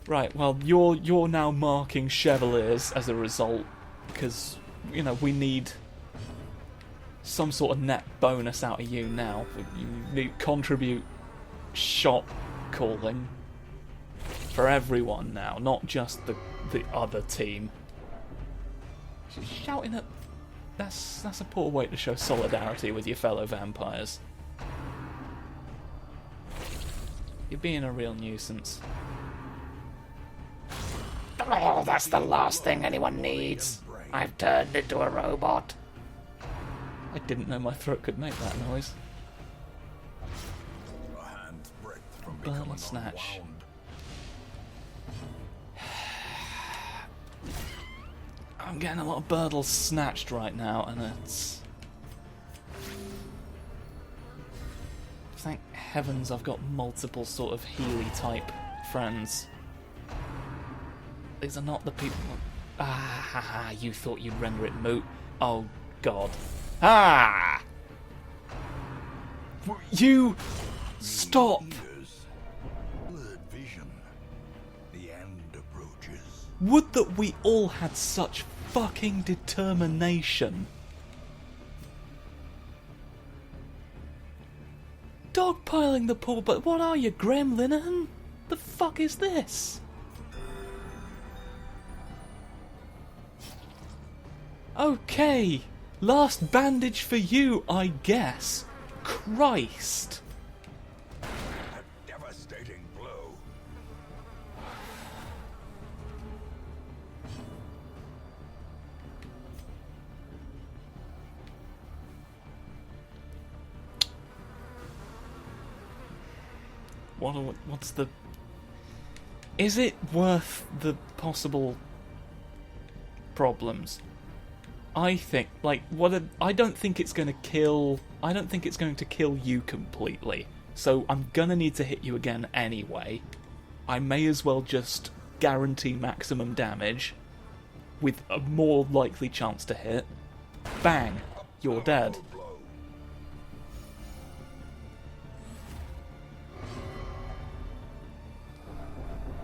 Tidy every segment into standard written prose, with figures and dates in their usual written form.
Right, well, you're now marking Chevaliers as a result, because, you know, we need some sort of net bonus out of you now. You need contribute shot calling for everyone now, not just the other team. She's shouting at... That's a poor way to show solidarity with your fellow vampires. You're being a real nuisance. Oh, that's the last thing anyone needs. I've turned into a robot. I didn't know my throat could make that noise. Burn snatch. I'm getting a lot of Birdles snatched right now, and it's... Thank heavens I've got multiple sort of Healy-type friends. These are not the people... Ah, ha, ha, you thought you'd render it moot. Oh, God. Ah! You... Stop! Would that we all had such fucking determination. Dogpiling the poor, but what are you, Graham Linehan? The fuck is this? Okay, last bandage for you, I guess. Christ. A devastating blow. What's the... Is it worth the possible problems? I think, like, I don't think it's going to kill... I don't think it's going to kill you completely. So I'm gonna need to hit you again anyway. I may as well just guarantee maximum damage with a more likely chance to hit. Bang! You're dead.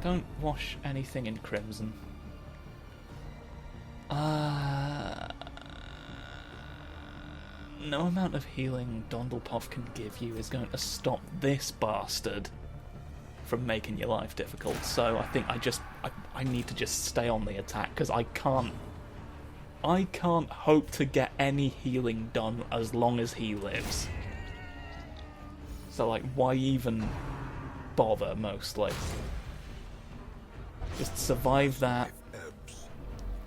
Don't wash anything in crimson. No amount of healing Dondlepov can give you is going to stop this bastard from making your life difficult. So I think I need to just stay on the attack, because I can't hope to get any healing done as long as he lives. So, like, why even bother, mostly? Just survive that.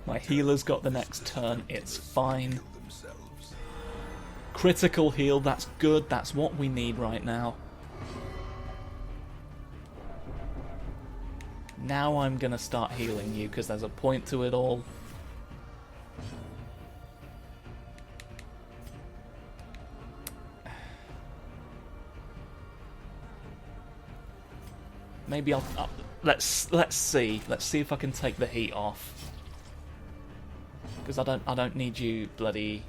My healer's got the next turn, it's fine. Critical heal, that's good, that's what we need right now. Now I'm gonna start healing you, because there's a point to it all. Maybe I'll let's see if I can take the heat off, because I don't need you bloody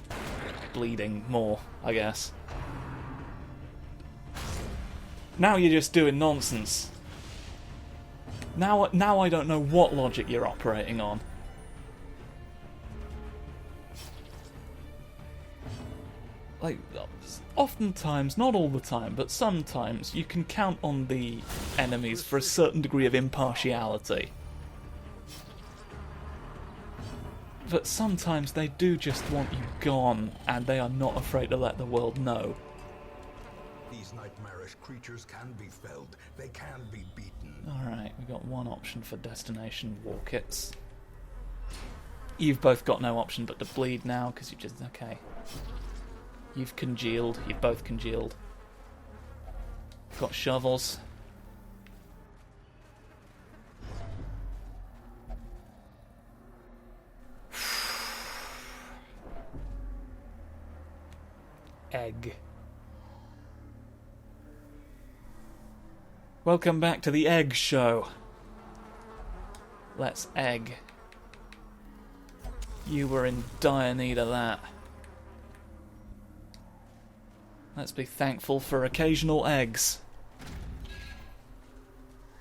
bleeding more, I guess. Now you're just doing nonsense. Now I don't know what logic you're operating on. Like, oftentimes, not all the time, but sometimes, you can count on the enemies for a certain degree of impartiality. But sometimes they do just want you gone, and they are not afraid to let the world know. These nightmarish creatures can be felled. They can be beaten. Alright, we've got one option for destination war kits. You've both got no option but to bleed now, because you just... okay. You've congealed. You've both congealed. Got shovels. Egg. Welcome back to the Egg Show. Let's egg. You were in dire need of that. Let's be thankful for occasional eggs.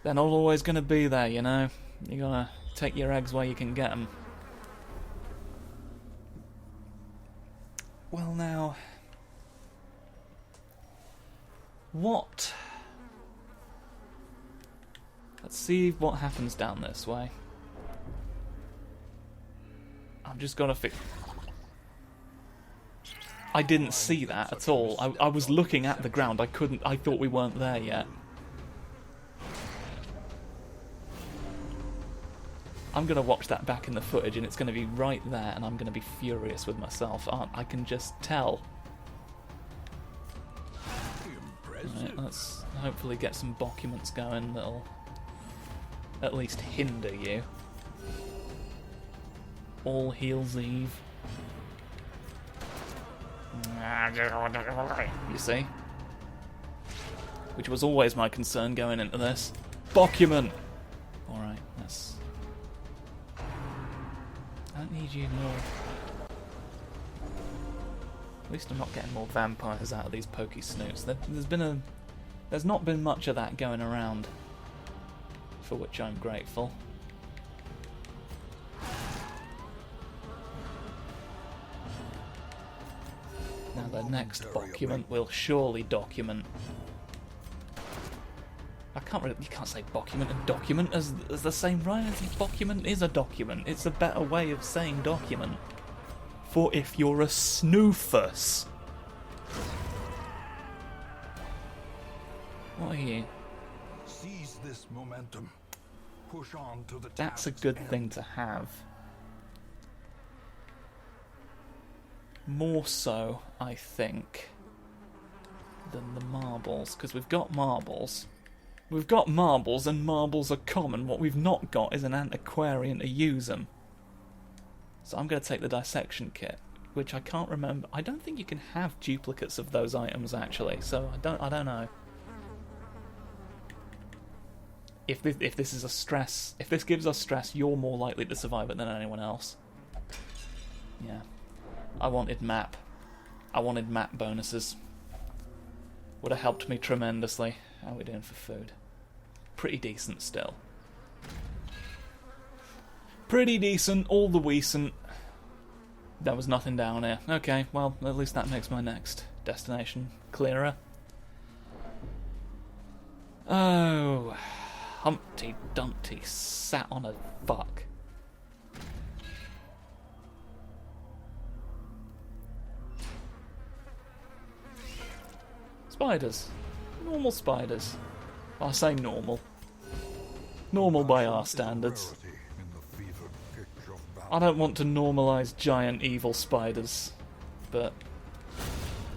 They're not always going to be there, you know. You gotta take your eggs where you can get them. Well, now, what? Let's see what happens down this way. I'm just gonna fix. I didn't see that at all. I was looking at the ground. I thought we weren't there yet. I'm going to watch that back in the footage and it's going to be right there and I'm going to be furious with myself. I can just tell. Right, let's hopefully get some documents going that'll at least hinder you. All Heels Eve. You see? Which was always my concern going into this. Document! Alright, that's... I don't need you more. At least I'm not getting more vampires out of these pokey snoots. There's not been much of that going around, for which I'm grateful. Now the next document will surely document. You can't say document and document as the same, right? I think document is a document. It's a better way of saying document. For if you're a snoofus. What are you? Seize this momentum. Push on to the That's a task's good end. thing to have. More so, I think, than the marbles, because we've got marbles. We've got marbles, and marbles are common. What we've not got is an antiquarian to use them. So I'm going to take the dissection kit, which I can't remember. I don't think you can have duplicates of those items, actually, so I don't know. If this is a stress, if this gives us stress, you're more likely to survive it than anyone else. Yeah. I wanted map. I wanted map bonuses. Would have helped me tremendously. How are we doing for food? Pretty decent still. Pretty decent, all the decent. There was nothing down here. Okay, well, at least that makes my next destination clearer. Oh, Humpty Dumpty sat on a fuck. Spiders. Normal spiders. I say normal. Normal by our standards. I don't want to normalise giant evil spiders, but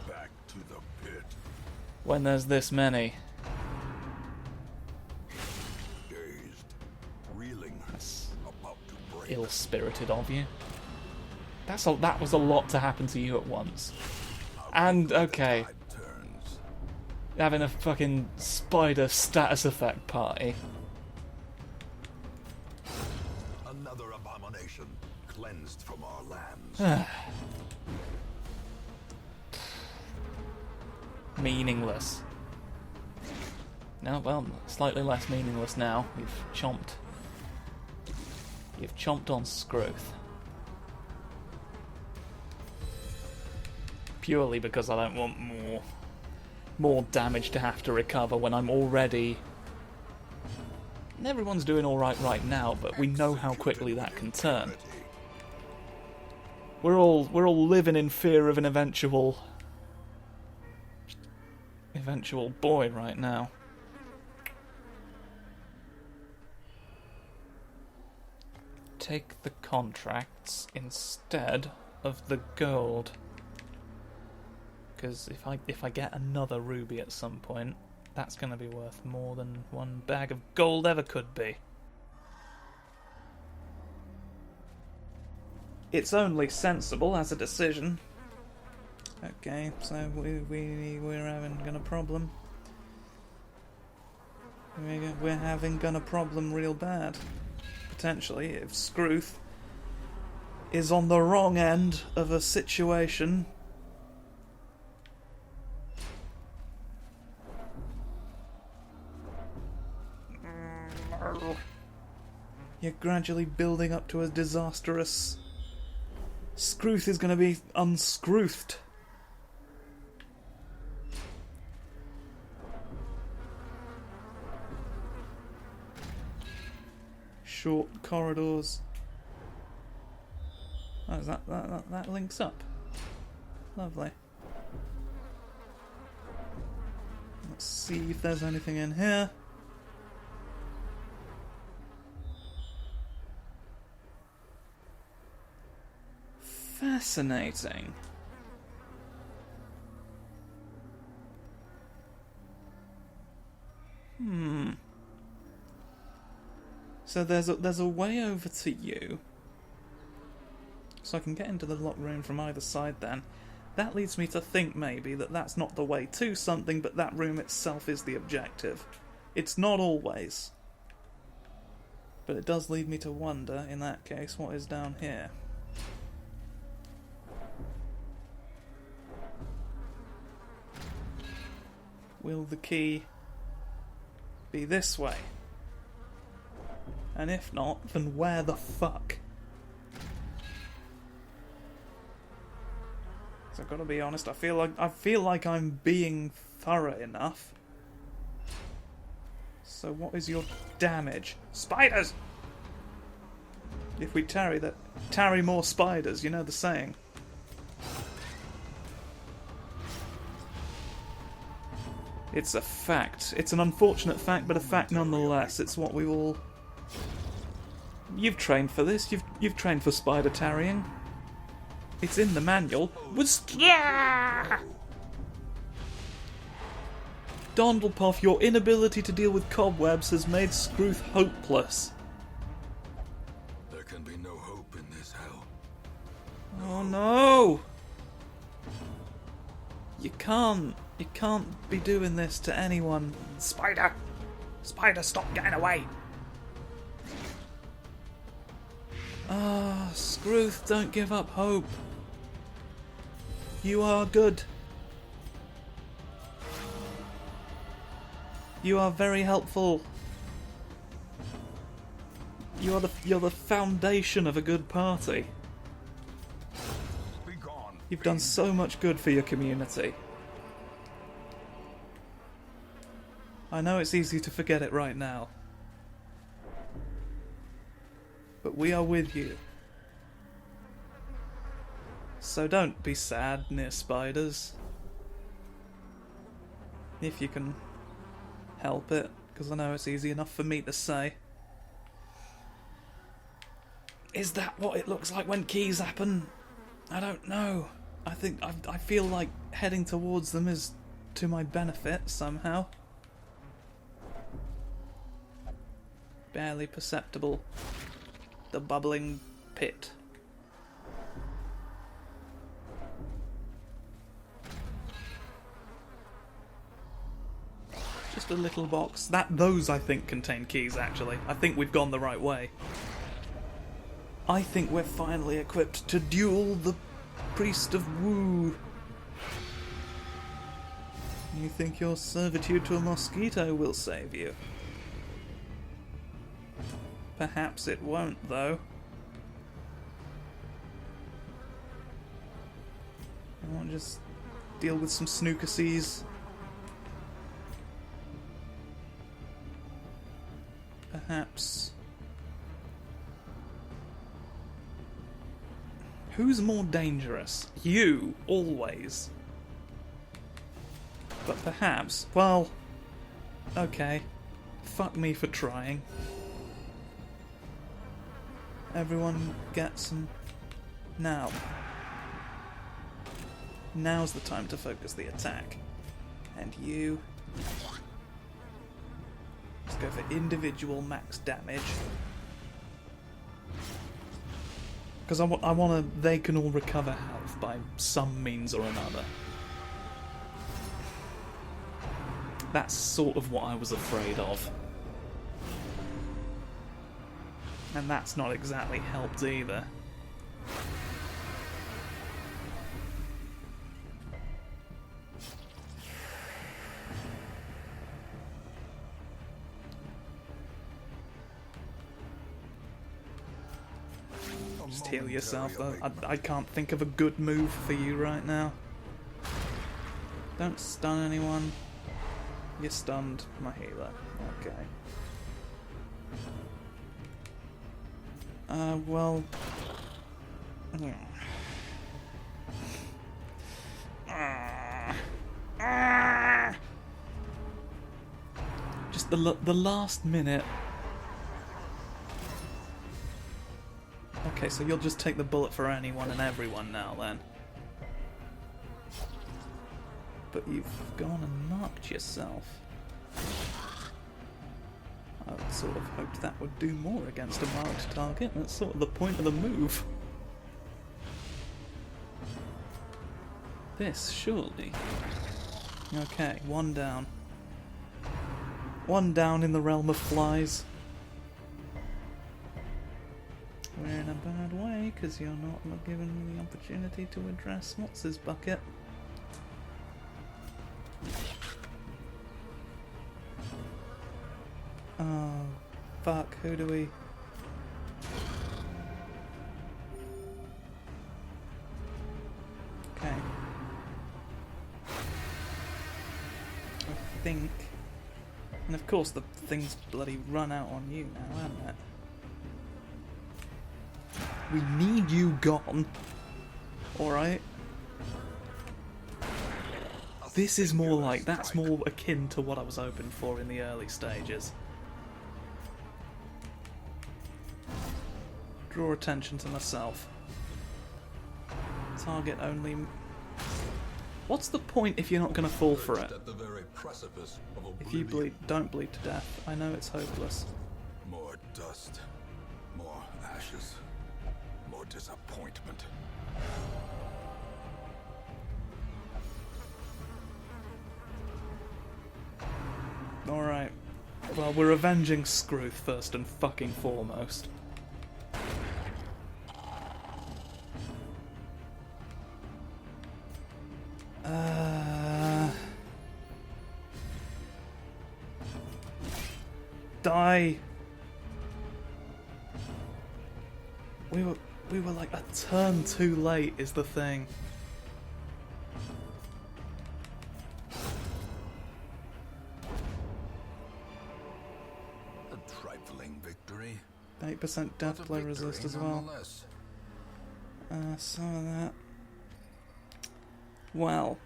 Back to the pit. when there's this many, Dazed, reeling, that's about to break. ill-spirited of you. That was a lot to happen to you at once. And, okay, Tide turns. having a fucking spider status effect party. Another abomination cleansed from our lands. Meaningless. No, well, slightly less meaningless now. You've chomped on Unscruthed. Purely because I don't want more damage to have to recover when I'm already... And everyone's doing alright right now, but we know how quickly that can turn. We're all living in fear of an eventual boy right now. Take the contracts instead of the gold. Because if I get another ruby at some point, that's going to be worth more than one bag of gold ever could be. It's only sensible as a decision. Okay, so we're having a problem. We're having a problem real bad. Potentially, if Unscruthed is on the wrong end of a situation. You're gradually building up to a disastrous... Scrooth is going to be unscruthed. Short corridors. Oh, is that links up? Lovely. Let's see if there's anything in here. Fascinating. So there's a way over to you. So I can get into the locked room from either side then. That leads me to think maybe that that's not the way to something, but that room itself is the objective. It's not always. But it does lead me to wonder, in that case, what is down here. Will the key be this way? And if not, then where the fuck? So I've got to be honest, I feel like I'm being thorough enough. So what is your damage? Spiders! If we tarry more spiders, you know the saying. It's a fact. It's an unfortunate fact, but a fact nonetheless. It's what we all... You've trained for this. You've trained for spider tarrying. It's in the manual. Dondlepuff, your inability to deal with cobwebs has made Scrooth hopeless. There can be no hope in this hell. Oh no! You can't be doing this to anyone. Spider! Spider, stop getting away! Ah, Scrooth, don't give up hope. You are good. You are very helpful. You're the foundation of a good party. Be gone. You've done so much good for your community. I know it's easy to forget it right now. But we are with you. So don't be sad near spiders. If you can help it, because I know it's easy enough for me to say. Is that what it looks like when keys happen? I don't know. I feel like heading towards them is to my benefit somehow. Barely perceptible. The bubbling pit. Just a little box. Those I think contain keys actually. I think we've gone the right way. I think we're finally equipped to duel the Priest of Woo. You think your servitude to a mosquito will save you? Perhaps it won't, though. I want to just deal with some snookersies. Perhaps... Who's more dangerous? You, always. But perhaps... Well... Okay. Fuck me for trying. Everyone get some... Now. Now's the time to focus the attack. And you... Let's go for individual max damage. Because I want to... They can all recover health by some means or another. That's sort of what I was afraid of. And that's not exactly helped either. Just heal yourself, though. I can't think of a good move for you right now. Don't stun anyone. You're stunned, my healer. Okay. Well... Just the last minute. Okay, so you'll just take the bullet for anyone and everyone now, then. But you've gone and marked yourself. I would sort of hoped that would do more against a marked target. That's sort of the point of the move. This, surely. Okay, one down. One down in the realm of flies. We're in a bad way, because you're not given me the opportunity to address what's his bucket. Oh, fuck, who do we... Okay. I think... And of course the thing's bloody run out on you now, hasn't it? We need you gone. Alright? This is more like... That's more akin to what I was hoping for in the early stages. Draw attention to myself. Target only... What's the point if you're not going to fall for it? If you bleed, don't bleed to death. I know it's hopeless. More dust, more ashes, more disappointment. Alright. Well, we're avenging Scrooth first and fucking foremost. Die! We were like a turn too late is the thing. A trifling victory. 8% death blow resist as well. Some of that. Well,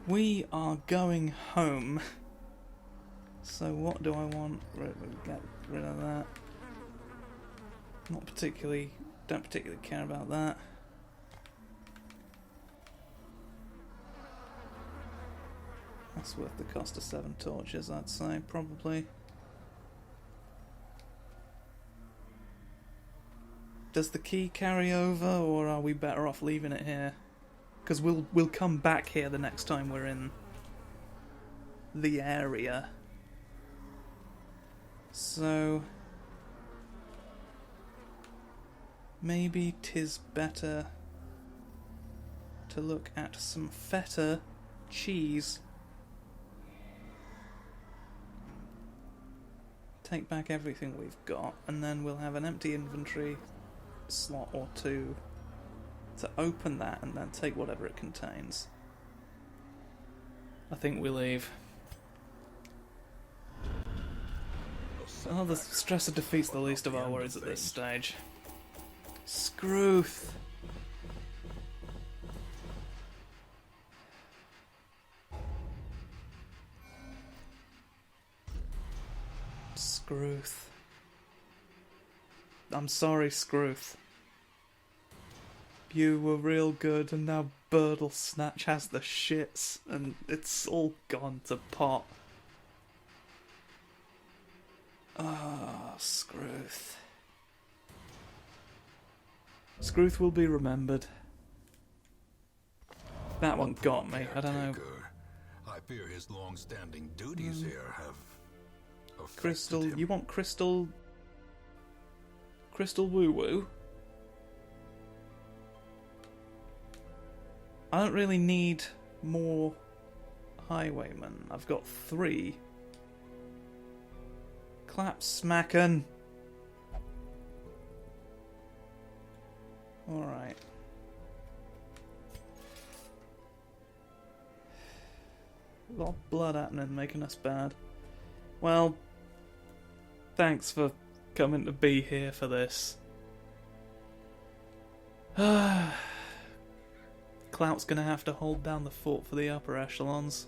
we are going home. So what do I want? Get rid of that. Not particularly. Don't particularly care about that. That's worth the cost of 7 torches, I'd say, probably. Does the key carry over, or are we better off leaving it here? Because we'll come back here the next time we're in the area. So maybe 'tis better to look at some feta cheese. Take back everything we've got, and then we'll have an empty inventory slot or two to open that and then take whatever it contains. I think we leave. Oh, the stress of defeat's the least of our worries at this stage. Scrooth! Scrooth. I'm sorry, Scrooth. You were real good, and now Birdle Snatch has the shits, and it's all gone to pot. Ah, Scrooth. Scrooth will be remembered. That one got me. I don't know. I fear his long-standing duties here have Crystal. him. You want crystal? Crystal woo woo? I don't really need more highwaymen. I've got 3. Clap smackin'. lot of blood happening, making us bad. Well, thanks for coming to be here for this. Clout's gonna have to hold down the fort for the upper echelons.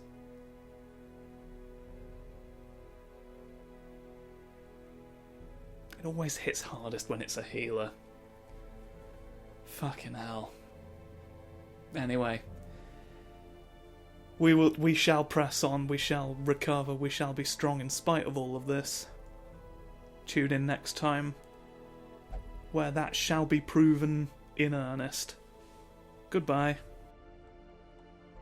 It always hits hardest when it's a healer. Fucking hell. Anyway. We shall press on, we shall recover, we shall be strong in spite of all of this. Tune in next time, where that shall be proven in earnest. Goodbye.